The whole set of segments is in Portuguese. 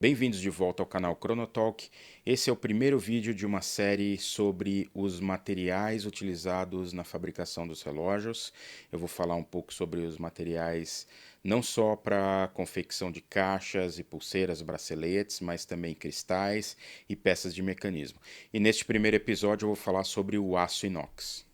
Bem-vindos de volta ao canal Chronotalk. Esse é o primeiro vídeo de uma série sobre os materiais utilizados na fabricação dos relógios. Eu vou falar um pouco sobre os materiais não só para confecção de caixas e pulseiras, braceletes, mas também cristais e peças de mecanismo. E neste primeiro episódio eu vou falar sobre o aço inox.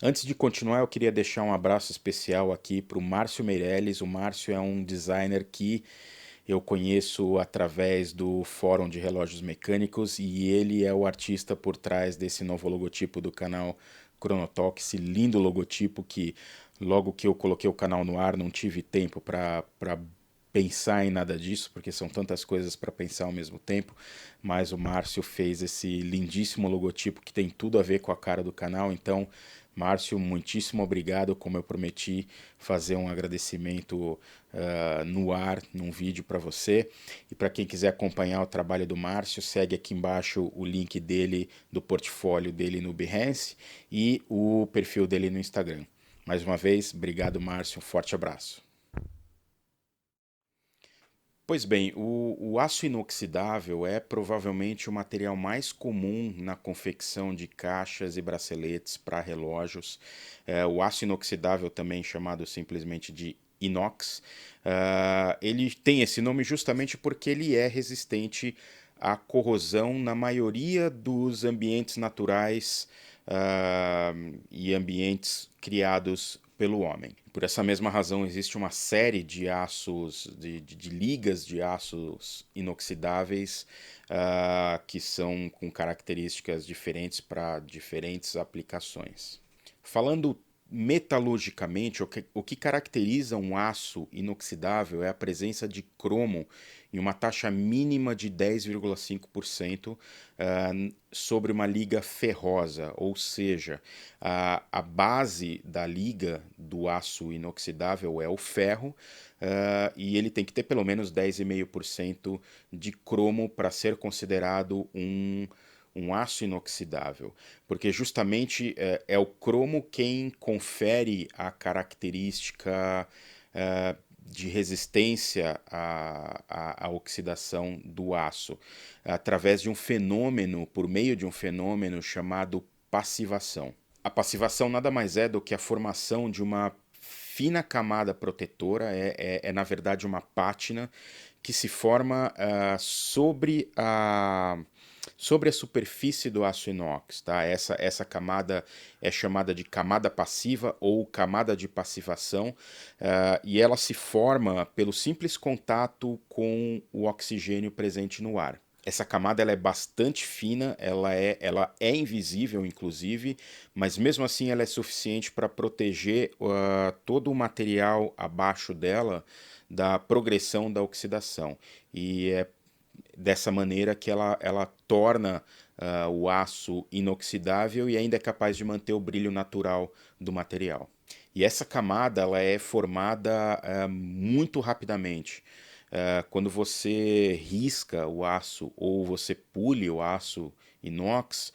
Antes de continuar, eu queria deixar um abraço especial aqui para o Márcio Meirelles. O Márcio é um designer que eu conheço através do Fórum de Relógios Mecânicos e ele é o artista por trás desse novo logotipo do canal Chronotalk, esse lindo logotipo que logo que eu coloquei o canal no ar não tive tempo para pensar em nada disso, porque são tantas coisas para pensar ao mesmo tempo, mas o Márcio fez esse lindíssimo logotipo que tem tudo a ver com a cara do canal, então Márcio, muitíssimo obrigado, como eu prometi fazer um agradecimento no ar, num vídeo para você. E para quem quiser acompanhar o trabalho do Márcio, segue aqui embaixo o link dele, do portfólio dele no Behance e o perfil dele no Instagram. Mais uma vez, obrigado Márcio, um forte abraço. Pois bem, o aço inoxidável é provavelmente o material mais comum na confecção de caixas e braceletes para relógios. O aço inoxidável, também chamado simplesmente de inox, ele tem esse nome justamente porque ele é resistente à corrosão na maioria dos ambientes naturais e ambientes criados pelo homem. Por essa mesma razão, existe uma série de aços, de ligas de aços inoxidáveis que são com características diferentes para diferentes aplicações. Falando metalurgicamente, o que caracteriza um aço inoxidável é a presença de cromo em uma taxa mínima de 10,5% sobre uma liga ferrosa, ou seja, a base da liga do aço inoxidável é o ferro, e ele tem que ter pelo menos 10,5% de cromo para ser considerado um aço inoxidável, porque justamente é o cromo quem confere a característica de resistência à oxidação do aço, através de um fenômeno, por meio de um fenômeno chamado passivação. A passivação nada mais é do que a formação de uma fina camada protetora, na verdade uma pátina que se forma sobre a superfície do aço inox, tá? Essa camada é chamada de camada passiva ou camada de passivação, e ela se forma pelo simples contato com o oxigênio presente no ar. Essa camada ela é bastante fina, ela é invisível, inclusive, mas mesmo assim ela é suficiente para proteger todo o material abaixo dela da progressão da oxidação. E é dessa maneira que ela torna o aço inoxidável e ainda é capaz de manter o brilho natural do material. E essa camada ela é formada muito rapidamente. Quando você risca o aço ou você pule o aço inox,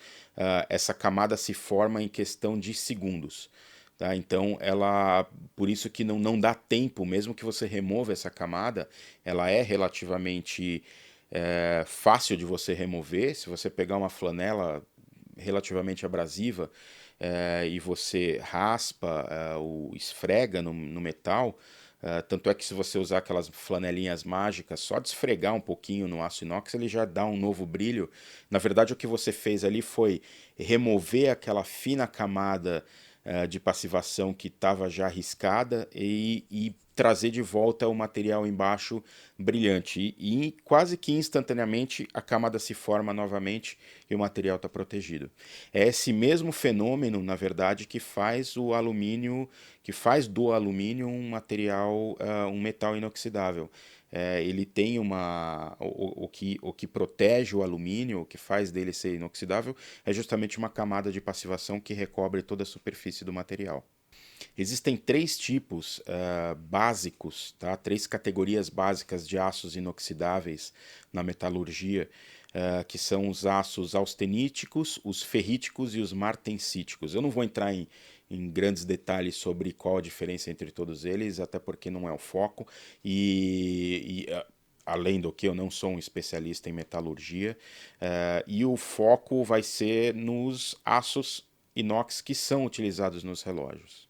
essa camada se forma em questão de segundos. Tá? Então, por isso que não dá tempo, mesmo que você remova essa camada, ela é relativamente fácil de você remover. Se você pegar uma flanela relativamente abrasiva e você raspa ou esfrega no metal, tanto é que se você usar aquelas flanelinhas mágicas, só de esfregar um pouquinho no aço inox, ele já dá um novo brilho. Na verdade, o que você fez ali foi remover aquela fina camada de passivação que estava já riscada e trazer de volta o material embaixo brilhante. E quase que instantaneamente a camada se forma novamente e o material está protegido. É esse mesmo fenômeno, na verdade, que faz o alumínio, que faz do alumínio um material, um metal inoxidável. ele tem o que protege o alumínio, o que faz dele ser inoxidável, é justamente uma camada de passivação que recobre toda a superfície do material. Existem três tipos básicos, tá? Três categorias básicas de aços inoxidáveis na metalurgia, que são os aços austeníticos, os ferríticos e os martensíticos. Eu não vou entrar em grandes detalhes sobre qual a diferença entre todos eles, até porque não é o foco, além do que eu não sou um especialista em metalurgia, e o foco vai ser nos aços inox que são utilizados nos relógios.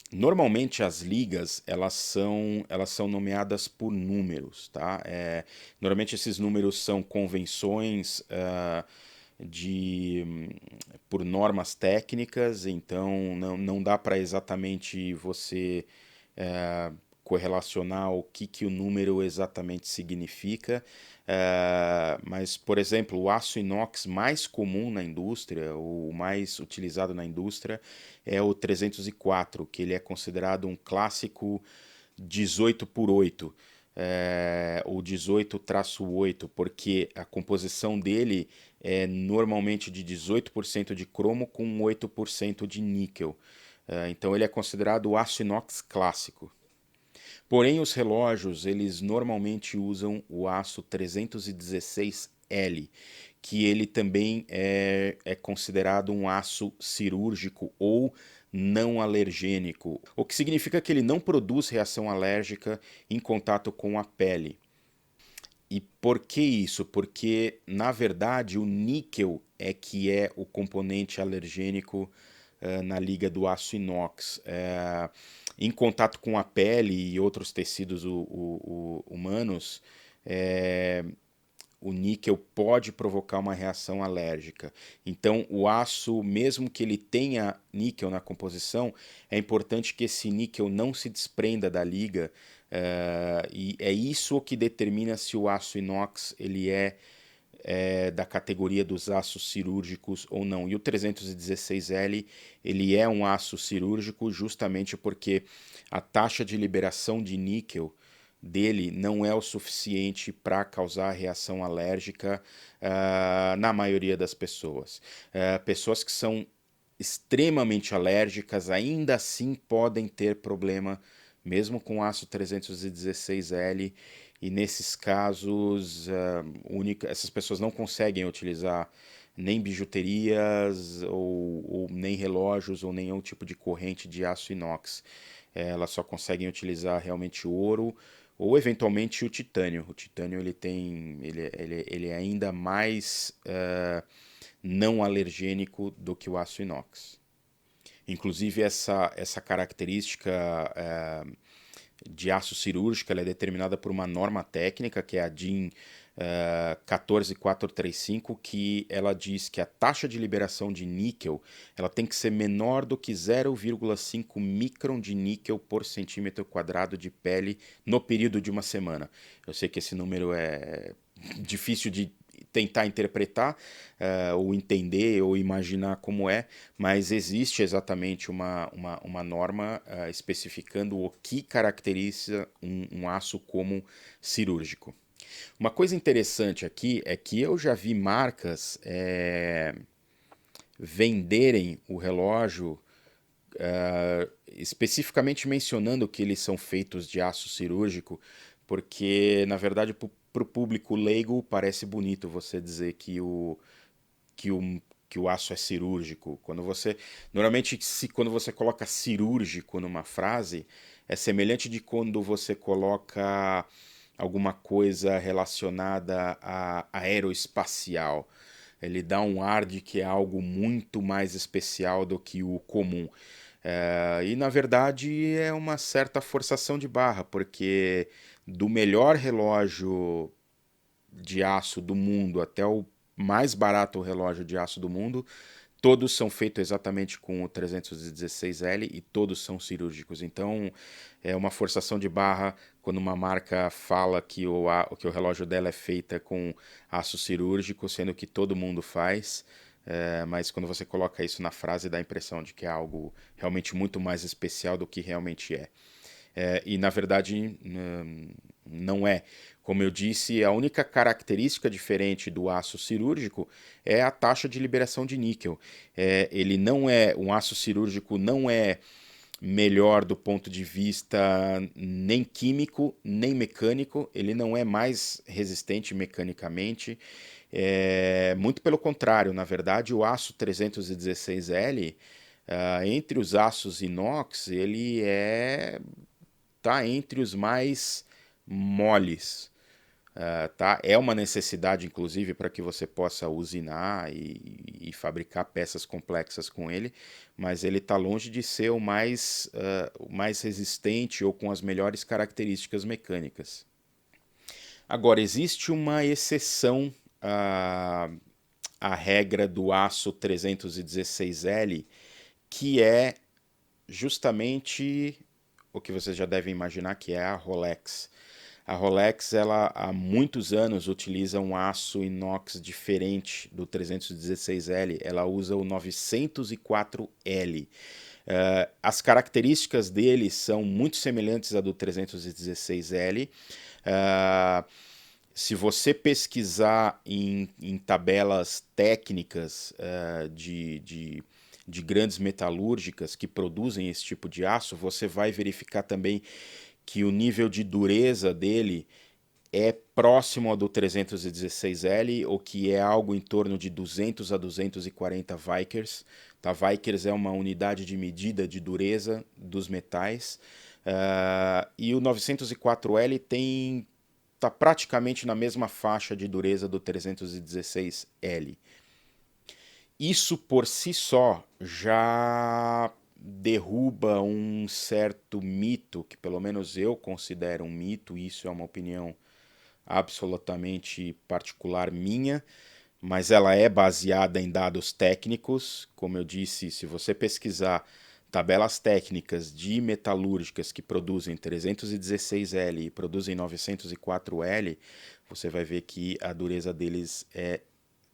Normalmente as ligas elas são nomeadas por números, tá? Normalmente esses números são convenções de por normas técnicas, então não dá para exatamente você correlacionar o que o número exatamente significa, mas, por exemplo, o aço inox mais comum na indústria, o mais utilizado na indústria, é o 304, que ele é considerado um clássico 18 por 8, ou 18-8, porque a composição dele é normalmente de 18% de cromo com 8% de níquel. Então ele é considerado o aço inox clássico. Porém, os relógios, eles normalmente usam o aço 316L, que ele também é considerado um aço cirúrgico ou não alergênico, o que significa que ele não produz reação alérgica em contato com a pele. E por que isso? Porque, na verdade, o níquel é que é o componente alergênico na liga do aço inox. Em contato com a pele e outros tecidos humanos, é, o níquel pode provocar uma reação alérgica. Então, o aço, mesmo que ele tenha níquel na composição, é importante que esse níquel não se desprenda da liga, e é isso que determina se o aço inox ele da categoria dos aços cirúrgicos ou não. E o 316L ele é um aço cirúrgico justamente porque a taxa de liberação de níquel dele não é o suficiente para causar reação alérgica na maioria das pessoas. Pessoas que são extremamente alérgicas ainda assim podem ter problema mesmo com aço 316L, e nesses casos essas pessoas não conseguem utilizar nem bijuterias ou nem relógios ou nenhum tipo de corrente de aço inox. Elas só conseguem utilizar realmente o ouro ou eventualmente o titânio. O titânio ele é ainda mais não alergênico do que o aço inox. Inclusive essa característica de aço cirúrgico ela é determinada por uma norma técnica, que é a DIN 14435, que ela diz que a taxa de liberação de níquel ela tem que ser menor do que 0,5 micron de níquel por centímetro quadrado de pele no período de uma semana. Eu sei que esse número é difícil de tentar interpretar, ou entender, ou imaginar como é, mas existe exatamente uma norma especificando o que caracteriza um aço como cirúrgico. Uma coisa interessante aqui é que eu já vi marcas venderem o relógio especificamente mencionando que eles são feitos de aço cirúrgico, porque na verdade para o público leigo parece bonito você dizer que o, que o aço é cirúrgico. Normalmente quando você coloca cirúrgico numa frase, é semelhante de quando você coloca alguma coisa relacionada a aeroespacial. Ele dá um ar de que é algo muito mais especial do que o comum. E na verdade é uma certa forçação de barra, porque do melhor relógio de aço do mundo até o mais barato relógio de aço do mundo, todos são feitos exatamente com o 316L e todos são cirúrgicos. Então é uma forçação de barra quando uma marca fala que o relógio dela é feita com aço cirúrgico, sendo que todo mundo faz. Mas quando você coloca isso na frase, dá a impressão de que é algo realmente muito mais especial do que realmente é. E na verdade, Não é. Como eu disse, a única característica diferente do aço cirúrgico é a taxa de liberação de níquel. Ele não é, um aço cirúrgico não é melhor do ponto de vista nem químico, nem mecânico, ele não é mais resistente mecanicamente. Muito pelo contrário, na verdade, o aço 316L, entre os aços inox, ele tá entre os mais moles. Tá? É uma necessidade, inclusive, para que você possa usinar e fabricar peças complexas com ele, mas ele está longe de ser o mais resistente ou com as melhores características mecânicas. Agora, existe uma exceção à, à regra do aço 316L, que é justamente o que vocês já devem imaginar, que é a Rolex. A Rolex, ela há muitos anos utiliza um aço inox diferente do 316L, ela usa o 904L. As características dele são muito semelhantes à do 316L. Se você pesquisar em tabelas técnicas de grandes metalúrgicas que produzem esse tipo de aço, você vai verificar também que o nível de dureza dele é próximo ao do 316L, ou que é algo em torno de 200 a 240 Vickers. Tá? Vickers é uma unidade de medida de dureza dos metais. E o 904L tá praticamente na mesma faixa de dureza do 316L. Isso por si só já derruba um certo mito, que pelo menos eu considero um mito, isso é uma opinião absolutamente particular minha, mas ela é baseada em dados técnicos. Como eu disse, se você pesquisar tabelas técnicas de metalúrgicas que produzem 316L e produzem 904L, você vai ver que a dureza deles é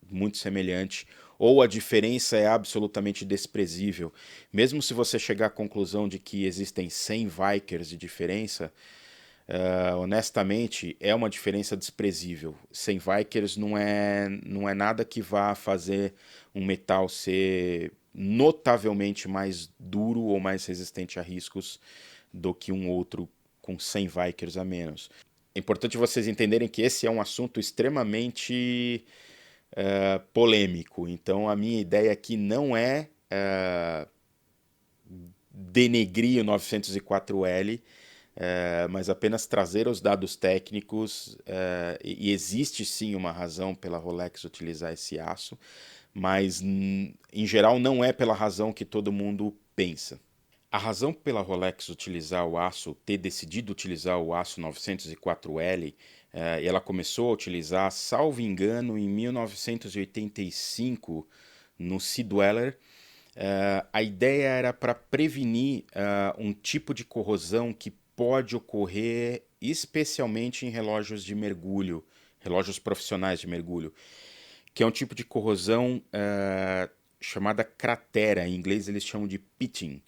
muito semelhante, ou a diferença é absolutamente desprezível. Mesmo se você chegar à conclusão de que existem 100 Vickers de diferença, honestamente, é uma diferença desprezível. 100 Vickers não é nada que vá fazer um metal ser notavelmente mais duro ou mais resistente a riscos do que um outro com 100 Vickers a menos. É importante vocês entenderem que esse é um assunto extremamente polêmico. Então, a minha ideia aqui não é denegrir o 904L, mas apenas trazer os dados técnicos. E existe sim uma razão pela Rolex utilizar esse aço, mas em geral não é pela razão que todo mundo pensa. A razão pela Rolex utilizar o aço, ter decidido utilizar o aço 904L, ela começou a utilizar, salvo engano, em 1985, no Sea Dweller. A ideia era para prevenir um tipo de corrosão que pode ocorrer especialmente em relógios de mergulho, relógios profissionais de mergulho, que é um tipo de corrosão chamada cratera, em inglês eles chamam de pitting.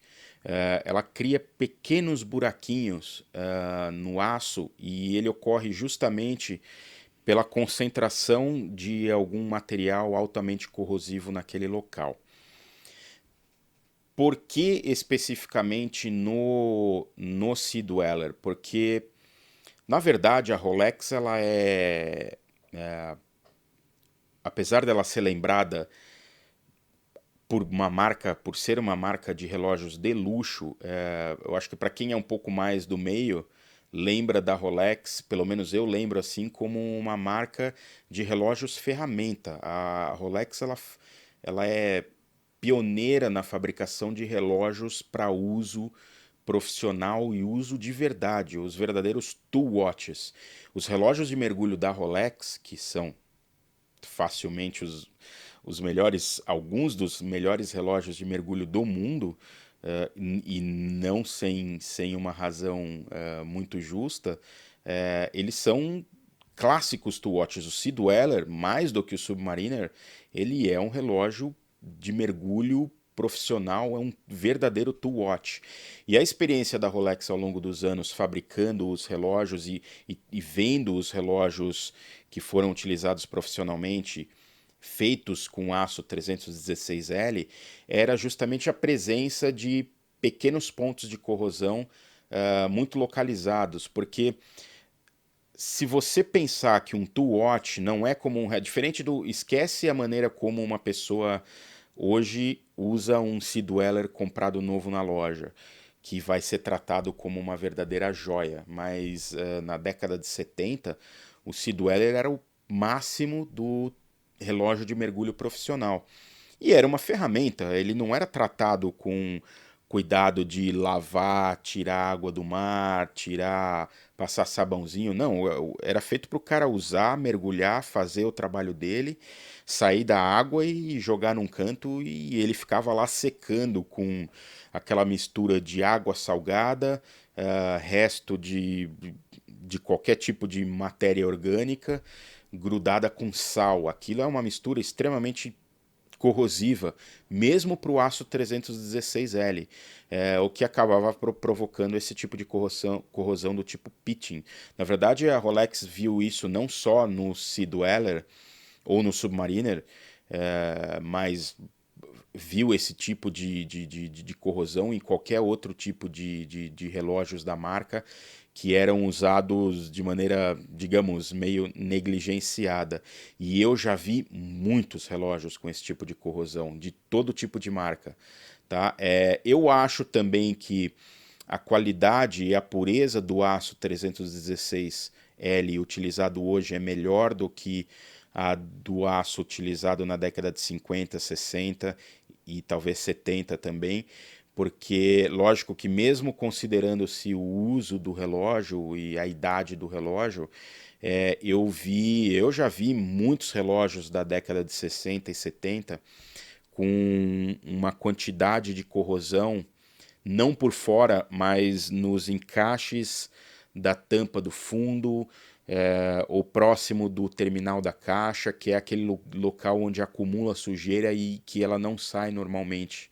Ela cria pequenos buraquinhos no aço e ele ocorre justamente pela concentração de algum material altamente corrosivo naquele local. Por que especificamente no Sea Dweller? Porque, na verdade, a Rolex, apesar dela ser lembrada por ser uma marca de relógios de luxo, eu acho que para quem é um pouco mais do meio, lembra da Rolex, pelo menos eu lembro assim, como uma marca de relógios ferramenta. A Rolex, ela é pioneira na fabricação de relógios para uso profissional e uso de verdade, os verdadeiros tool watches. Os relógios de mergulho da Rolex, que são facilmente os melhores, alguns dos melhores relógios de mergulho do mundo, e não sem uma razão muito justa, eles são clássicos tool watches. O Sea Dweller, mais do que o Submariner, ele é um relógio de mergulho profissional, é um verdadeiro tool watch. E a experiência da Rolex ao longo dos anos fabricando os relógios e vendo os relógios que foram utilizados profissionalmente feitos com aço 316L era justamente a presença de pequenos pontos de corrosão muito localizados, porque se você pensar que um tool watch não é como um... É diferente do... Esquece a maneira como uma pessoa hoje usa um Sea Dweller comprado novo na loja, que vai ser tratado como uma verdadeira joia. Mas na década de 70, o Sea Dweller era o máximo do relógio de mergulho profissional. E era uma ferramenta, ele não era tratado com cuidado de lavar, tirar água do mar, tirar, passar sabãozinho, não, era feito para o cara usar, mergulhar, fazer o trabalho dele, sair da água e jogar num canto e ele ficava lá secando com aquela mistura de água salgada, resto de qualquer tipo de matéria orgânica grudada com sal. Aquilo é uma mistura extremamente corrosiva, mesmo para o aço 316L, o que acabava provocando esse tipo de corrosão do tipo pitching. Na verdade, a Rolex viu isso não só no Sea Dweller ou no Submariner, mas viu esse tipo de corrosão em qualquer outro tipo de relógios da marca que eram usados de maneira, digamos, meio negligenciada. E eu já vi muitos relógios com esse tipo de corrosão, de todo tipo de marca. Tá? Eu acho também que a qualidade e a pureza do aço 316L utilizado hoje é melhor do que a do aço utilizado na década de 50, 60 e talvez 70 também, porque lógico que mesmo considerando-se o uso do relógio e a idade do relógio, eu já vi muitos relógios da década de 60 e 70 com uma quantidade de corrosão, não por fora, mas nos encaixes da tampa do fundo, ou próximo do terminal da caixa, que é aquele local onde acumula sujeira e que ela não sai normalmente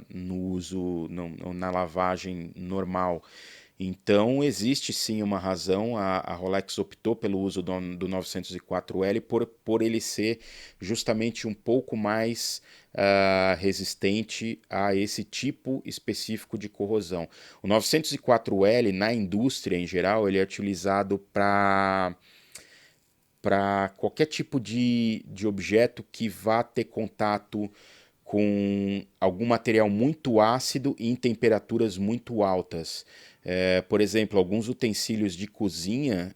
no uso, na lavagem normal. Então existe sim uma razão, a Rolex optou pelo uso do 904L por ele ser justamente um pouco mais resistente a esse tipo específico de corrosão. O 904L na indústria em geral ele é utilizado para qualquer tipo de objeto que vá ter contato com algum material muito ácido e em temperaturas muito altas. Por exemplo, alguns utensílios de cozinha,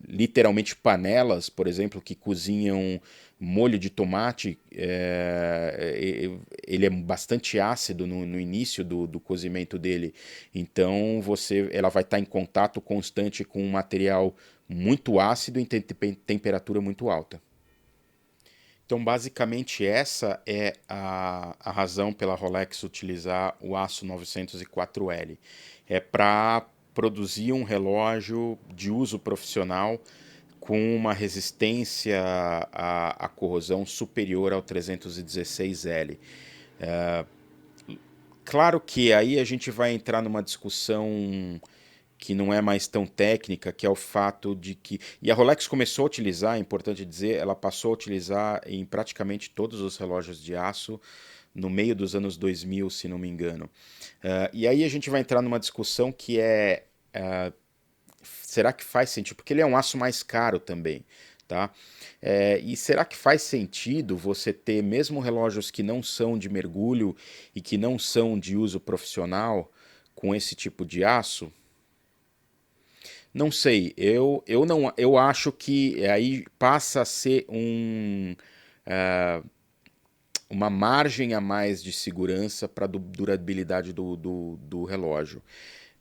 literalmente panelas, por exemplo, que cozinham molho de tomate, ele é bastante ácido no início do cozimento dele. Então ela vai estar em contato constante com um material muito ácido em temperatura muito alta. Então, basicamente, essa é a razão pela Rolex utilizar o aço 904L. É para produzir um relógio de uso profissional com uma resistência à corrosão superior ao 316L. Claro que aí a gente vai entrar numa discussão que não é mais tão técnica, que é o fato de que... E a Rolex começou a utilizar, é importante dizer, ela passou a utilizar em praticamente todos os relógios de aço no meio dos anos 2000, se não me engano. E aí a gente vai entrar numa discussão que será que faz sentido? Porque ele é um aço mais caro também, tá? E será que faz sentido você ter mesmo relógios que não são de mergulho e que não são de uso profissional com esse tipo de aço? Não sei, eu não, eu acho que aí passa a ser uma margem a mais de segurança para a durabilidade do relógio.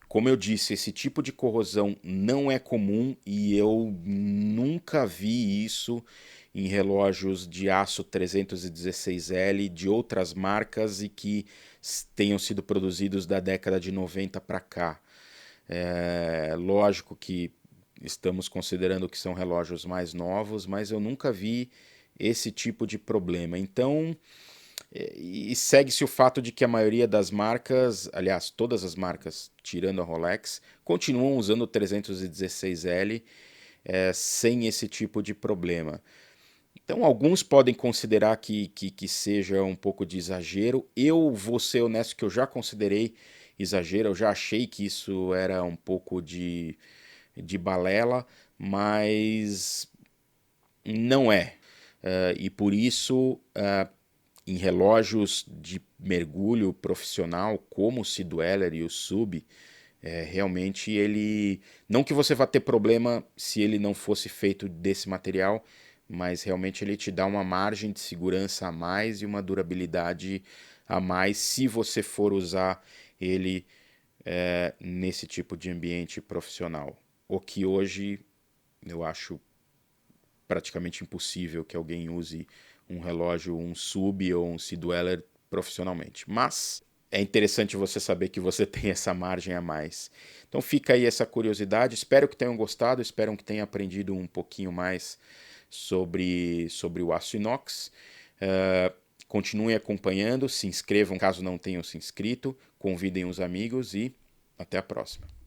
Como eu disse, esse tipo de corrosão não é comum e eu nunca vi isso em relógios de aço 316L de outras marcas e que tenham sido produzidos da década de 90 para cá. Lógico que estamos considerando que são relógios mais novos, mas eu nunca vi esse tipo de problema. Então, E segue-se o fato de que a maioria das marcas, aliás, todas as marcas, tirando a Rolex, continuam usando o 316L sem esse tipo de problema. Então, alguns podem considerar que seja um pouco de exagero. Eu vou ser honesto que eu já considerei exagero, eu já achei que isso era um pouco de balela, mas não é. E por isso, em relógios de mergulho profissional, como o Sea Dweller e o Sub, realmente ele. Não que você vá ter problema se ele não fosse feito desse material, mas realmente ele te dá uma margem de segurança a mais e uma durabilidade a mais se você for usar ele nesse tipo de ambiente profissional. O que hoje eu acho praticamente impossível que alguém use um relógio, um Sub ou um Sea Dweller profissionalmente. Mas é interessante você saber que você tem essa margem a mais. Então fica aí essa curiosidade. Espero que tenham gostado, espero que tenham aprendido um pouquinho mais sobre o aço inox. Continuem acompanhando, se inscrevam caso não tenham se inscrito, convidem os amigos e até a próxima.